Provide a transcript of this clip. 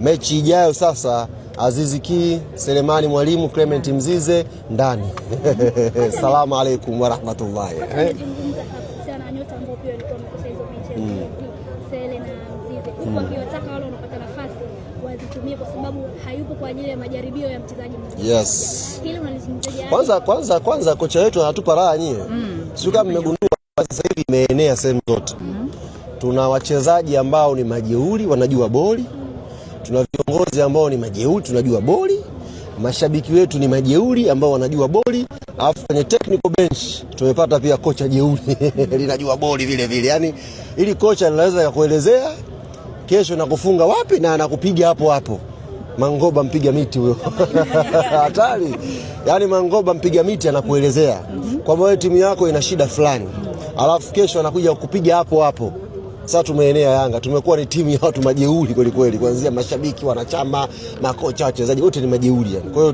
Mechi ijayo sasa Azizi Ki, Selemani Mwalimu, Clement Mzize ndani. Salamu alaykum wa rahmatullahi. Kwa sababu hayupo kwa ajili ya majaribio ya mchezaji mmoja. Yes. Hili unalizungumzaje? Kwanza kocha wetu anatupa raha nyie. Sio kama mmegundua sasa hivi imeenea sehemu zote. Tuna wachezaji ambao ni majeuri wanajua boli. Tuna viongozi ambao ni majeuri tunajua boli. Mashabiki wetu ni majeuri ambao wanajua boli. Alafu kwenye technical bench tumepata pia kocha jeuri linajua boli vile vile. Yaani ili kocha anaweza kukuelezea kesho nakufunga wapi na anakupiga hapo hapo. Mangoba mpiga miti huyo. Hatari. Yaani Mangoba mpiga miti anakuelezea kwamba wewe timu yako ina shida fulani. Alafu kesho anakuja kukupiga hapo hapo. Sasa tumeenea Yanga, tumekuwa ni timu ya watu majeuri kweli kweli, kuanzia mashabiki, wanachama, makocha, wachezaji wote ni majeuri yani. Kwa hiyo